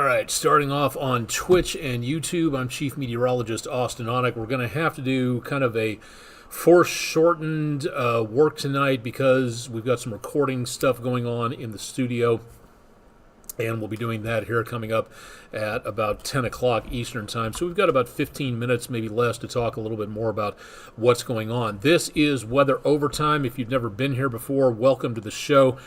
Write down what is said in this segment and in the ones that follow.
right, starting off on Twitch and YouTube, I'm Chief Meteorologist Austen Onek. We're going to have to do kind of a foreshortened work tonight because we've got some recording stuff going on in the studio. And we'll be doing that here coming up at about 10 o'clock Eastern Time. So we've got about 15 minutes, maybe less, to talk a little bit more about what's going on. This is Weather Overtime. If you've never been here before, welcome to the show.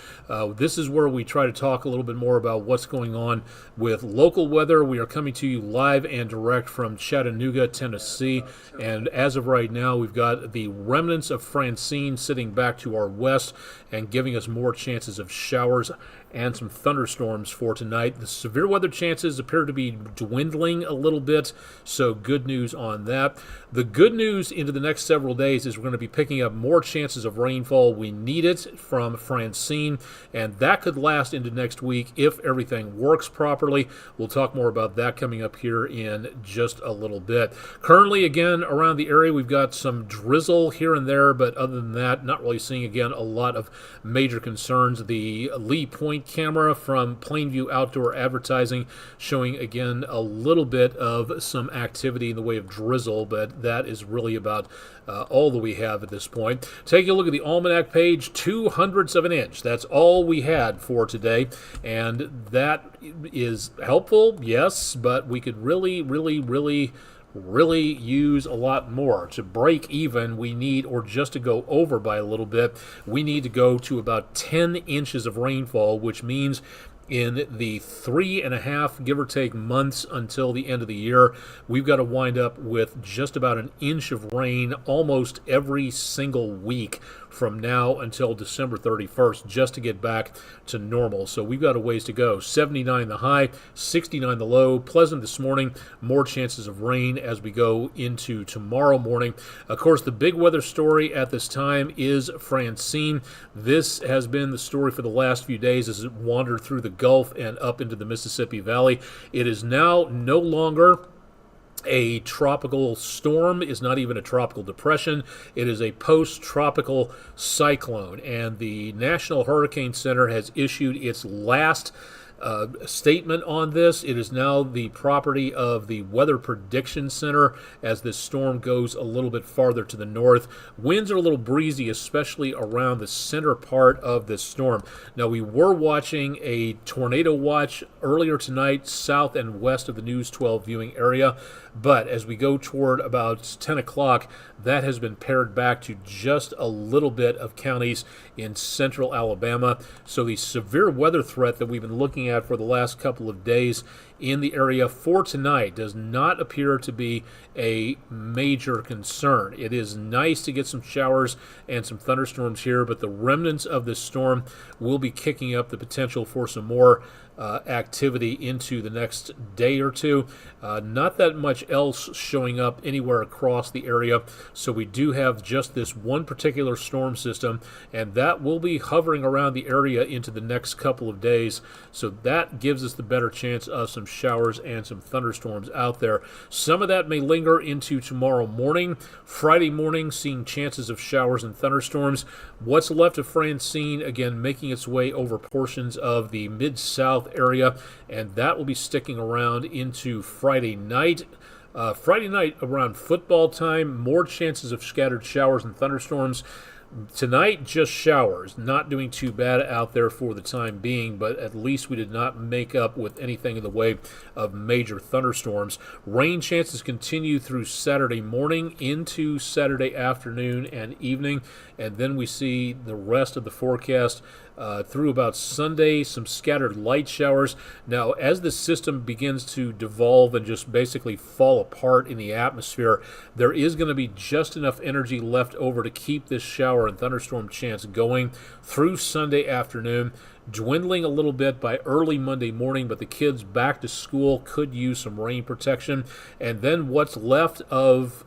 This is where we try to talk a little bit more about what's going on with local weather. We are coming to you live and direct from Chattanooga, Tennessee. And as of right now, we've got the remnants of Francine sitting back to our west and giving us more chances of showers and some thunderstorms for tonight. The severe weather chances appear to be dwindling a little bit, so good news on that. The good news into the next several days is we're going to be picking up more chances of rainfall. We need it from Francine, and that could last into next week if everything works properly. We'll talk more about that coming up here in just a little bit. Currently, again, around the area, we've got some drizzle here and there, but other than that, not really seeing, again, a lot of major concerns. The Lee Point camera from Plainview Outdoor Advertising showing again a little bit of some activity in the way of drizzle, but that is really about all that we have at this point. Taking a look at the almanac page, 2/100 of an inch. That's all we had for today, and that is helpful, yes, but we could really use a lot more. To break even, we need, or just to go over by a little bit, we need to go to about 10 inches of rainfall, which means in the 3.5, give or take, months until the end of the year, we've got to wind up with just about an inch of rain almost every single week from now until December 31st just to get back to normal. So we've got a ways to go. 79 the high, 69 the low. Pleasant this morning. More chances of rain as we go into tomorrow morning. Of course, the big weather story at this time is Francine. This has been the story for the last few days as it wandered through the Gulf and up into the Mississippi Valley. It is now no longer a tropical storm, is not even a tropical depression. It is a post-tropical cyclone, and the National Hurricane Center has issued its last statement on this. It is now the property of the Weather Prediction Center as this storm goes a little bit farther to the north. Winds are a little breezy, especially around the center part of this storm. Now, we were watching a tornado watch earlier tonight south and west of the News 12 viewing area, but as we go toward about 10 o'clock, that has been pared back to just a little bit of counties in central Alabama. So the severe weather threat that we've been looking at for the last couple of days in the area for tonight does not appear to be a major concern. It is nice to get some showers and some thunderstorms here, but the remnants of this storm will be kicking up the potential for some more activity into the next day or two. Not that much else showing up anywhere across the area, so we do have just this one particular storm system, and that will be hovering around the area into the next couple of days, so that gives us the better chance of some showers and some thunderstorms out there. Some of that may linger into tomorrow morning. Friday morning, seeing chances of showers and thunderstorms. What's left of Francine, again, making its way over portions of the Mid-South area, and that will be sticking around into Friday night. Friday night around football time, more chances of scattered showers and thunderstorms. Tonight, just showers. Not doing too bad out there for the time being, but at least we did not make up with anything in the way of major thunderstorms. Rain chances continue through Saturday morning into Saturday afternoon and evening, and then we see the rest of the forecast through about Sunday, some scattered light showers. Now, as the system begins to devolve and just basically fall apart in the atmosphere, there is going to be just enough energy left over to keep this shower and thunderstorm chance going through Sunday afternoon, dwindling a little bit by early Monday morning, but the kids back to school could use some rain protection. And then what's left of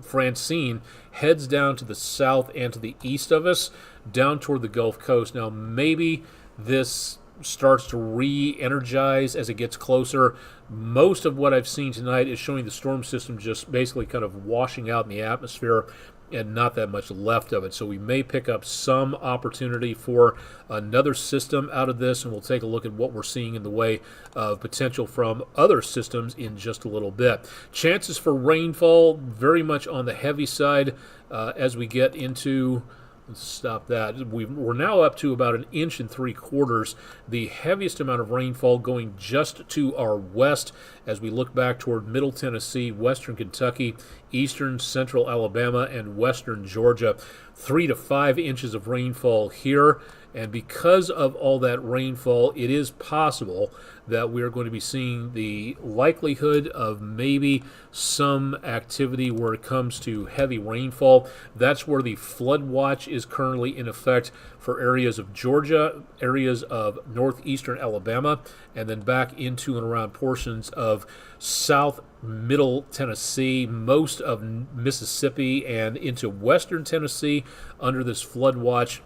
Francine heads down to the south and to the east of us, down toward the Gulf Coast. Now, maybe this starts to re-energize as it gets closer. Most of what I've seen tonight is showing the storm system just basically kind of washing out in the atmosphere and not that much left of it. So we may pick up some opportunity for another system out of this, and we'll take a look at what we're seeing in the way of potential from other systems in just a little bit. Chances for rainfall very much on the heavy side as we get into... Let's stop that. We're now up to about 1.75 inches. The heaviest amount of rainfall going just to our west as we look back toward Middle Tennessee, western Kentucky, eastern central Alabama, and western Georgia. 3 to 5 inches of rainfall here. And because of all that rainfall, it is possible that we are going to be seeing the likelihood of maybe some activity where it comes to heavy rainfall. That's where the flood watch is currently in effect for areas of Georgia, areas of northeastern Alabama, and then back into and around portions of south middle Tennessee, most of Mississippi, and into western Tennessee under this flood watch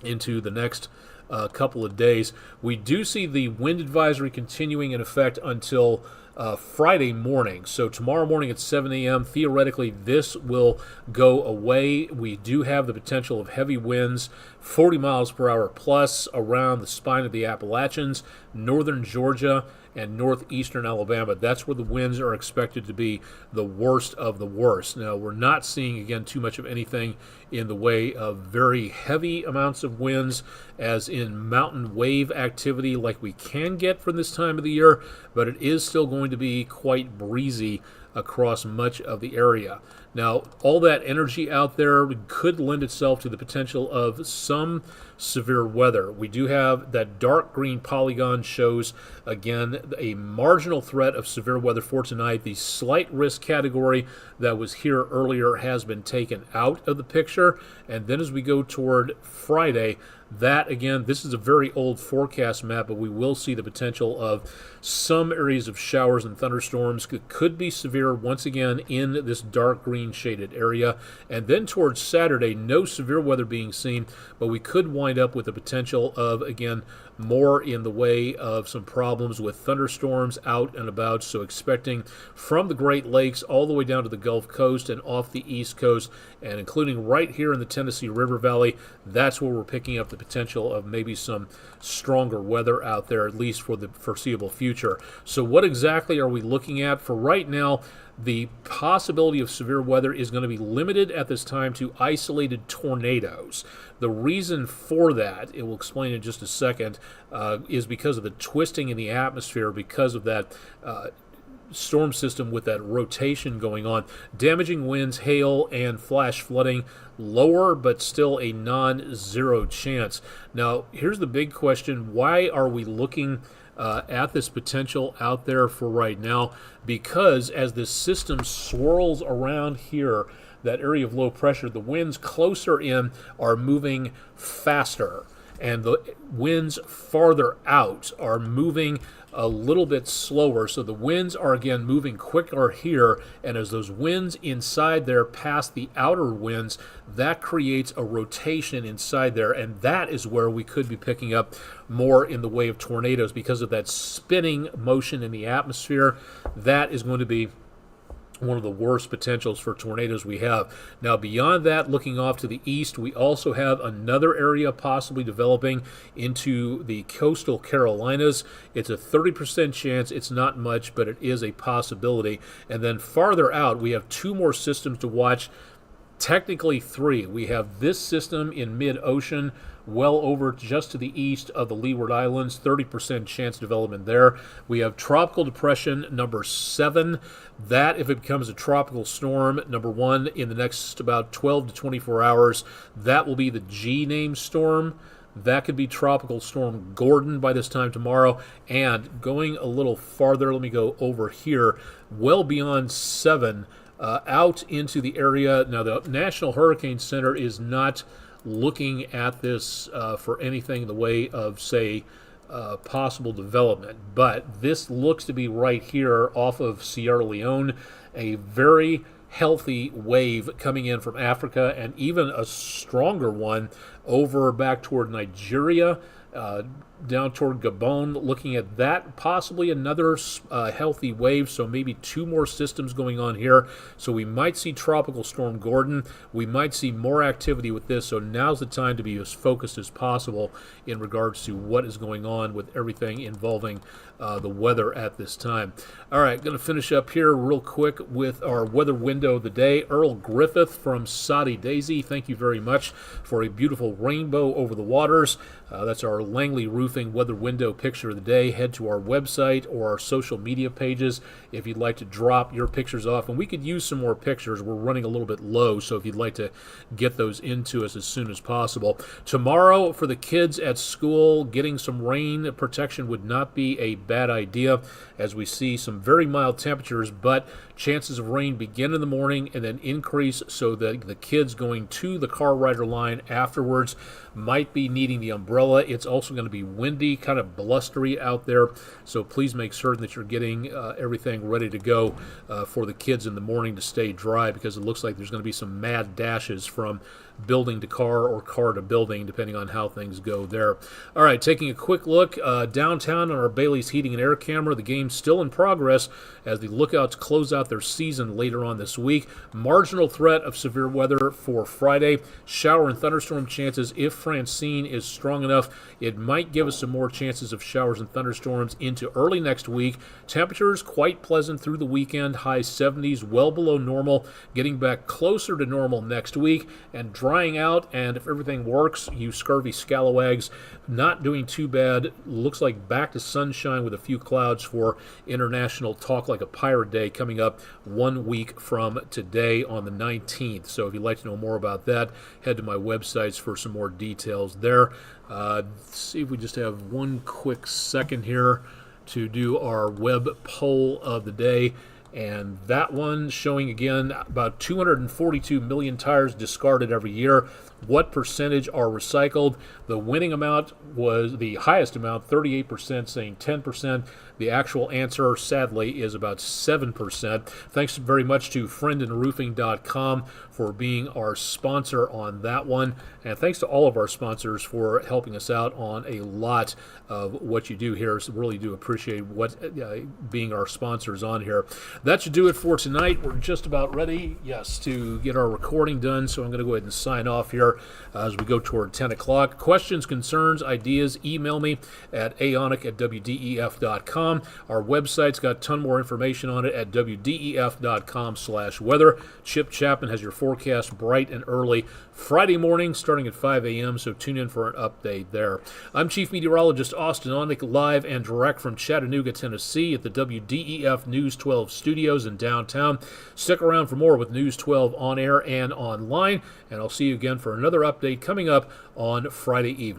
into the next couple of days. We do see the wind advisory continuing in effect until Friday morning. So tomorrow morning at 7 a.m., theoretically, this will go away. We do have the potential of heavy winds, 40 miles per hour plus around the spine of the Appalachians, northern Georgia, and northeastern Alabama. That's where the winds are expected to be the worst of the worst. Now, we're not seeing, again, too much of anything in the way of very heavy amounts of winds, as in mountain wave activity like we can get from this time of the year, but it is still going to be quite breezy across much of the area. Now, all that energy out there could lend itself to the potential of some severe weather. We do have that dark green polygon shows, again, a marginal threat of severe weather for tonight. The slight risk category that was here earlier has been taken out of the picture. And then as we go toward Friday, that, again, this is a very old forecast map, but we will see the potential of some areas of showers and thunderstorms. It could be severe once again in this dark green shaded area. And then towards Saturday, no severe weather being seen, but we could wind up with the potential of, again, more in the way of some problems with thunderstorms out and about. So expecting from the Great Lakes all the way down to the Gulf Coast and off the East Coast, and including right here in the Tennessee River Valley, that's where we're picking up the potential of maybe some stronger weather out there, at least for the foreseeable future. So what exactly are we looking at? For right now, the possibility of severe weather is going to be limited at this time to isolated tornadoes. The reason for that, it will explain in just a second, is because of the twisting in the atmosphere, because of that storm system with that rotation going on. Damaging winds, hail, and flash flooding, lower but still a non-zero chance. Now, here's the big question. Why are we looking at this potential out there for right now? Because as this system swirls around here, that area of low pressure, the winds closer in are moving faster, and the winds farther out are moving a little bit slower. So the winds are again moving quicker here, and as those winds inside there pass the outer winds, that creates a rotation inside there, and that is where we could be picking up more in the way of tornadoes because of that spinning motion in the atmosphere. That is going to be one of the worst potentials for tornadoes we have. Now, beyond that, looking off to the east, we also have another area possibly developing into the coastal Carolinas. It's a 30% chance. It's not much, but it is a possibility. And then farther out, we have two more systems to watch. Technically three. We have this system in mid-ocean, well over just to the east of the Leeward Islands, 30% chance development there. We have tropical depression number 7. That, if it becomes a tropical storm, number 1, in the next about 12 to 24 hours, that will be the G-name storm. That could be Tropical Storm Gordon by this time tomorrow. And going a little farther, let me go over here, well beyond 7, out into the area. Now, the National Hurricane Center is not looking at this for anything in the way of, say, possible development. But this looks to be right here off of Sierra Leone, a very healthy wave coming in from Africa, and even a stronger one over back toward Nigeria. down toward Gabon, looking at that, possibly another healthy wave, so maybe 2 more systems going on here. So we might see Tropical Storm Gordon. We might see more activity with this, so now's the time to be as focused as possible in regards to what is going on with everything involving the weather at this time. All right, going to finish up here real quick with our weather window of the day. Earl Griffith from Saudi Daisy, thank you very much for a beautiful rainbow over the waters. That's our Langley Roofing weather window picture of the day. Head to our website or our social media pages if you'd like to drop your pictures off. And we could use some more pictures. We're running a little bit low, so if you'd like to get those into us as soon as possible. Tomorrow, for the kids at school, getting some rain protection would not be a bad idea, as we see some very mild temperatures, but chances of rain begin in the morning and then increase, so that the kids going to the car rider line afterwards might be needing the umbrella. It's also going to be windy, kind of blustery out there, so please make certain that you're getting everything ready to go for the kids in the morning to stay dry, because it looks like there's going to be some mad dashes from building to car or car to building, depending on how things go there. All right, taking a quick look downtown on our Bailey's Heating and Air camera. The game's still in progress as the Lookouts close out their season later on this week. Marginal threat of severe weather for Friday. Shower and thunderstorm chances. If Francine is strong enough, it might give us some more chances of showers and thunderstorms into early next week. Temperatures quite pleasant through the weekend. High 70s, well below normal. Getting back closer to normal next week and drying out, and if everything works, you scurvy scalawags, not doing too bad. Looks like back to sunshine with a few clouds for International Talk Like a Pirate Day coming up 1 week from today on the 19th. So if you'd like to know more about that, head to my websites for some more details there. Let's see if we just have one quick second here to do our web poll of the day. And that one showing again about 242 million tires discarded every year. What percentage are recycled? The winning amount was the highest amount, 38%, saying 10%. The actual answer, sadly, is about 7%. Thanks very much to friendinroofing.com for being our sponsor on that one. And thanks to all of our sponsors for helping us out on a lot of what you do here. So really do appreciate what being our sponsors on here. That should do it for tonight. We're just about ready, yes, to get our recording done. So I'm going to go ahead and sign off here as we go toward 10 o'clock. Questions, concerns, ideas, email me at aonek@wdef.com. Our website's got a ton more information on it at wdef.com/weather. Chip Chapman has your forecast bright and early Friday morning starting at 5 a.m., so tune in for an update there. I'm Chief Meteorologist Austen Onek, live and direct from Chattanooga, Tennessee at the WDEF News 12 studios in downtown. Stick around for more with News 12 on air and online, and I'll see you again for another update coming up on Friday evening.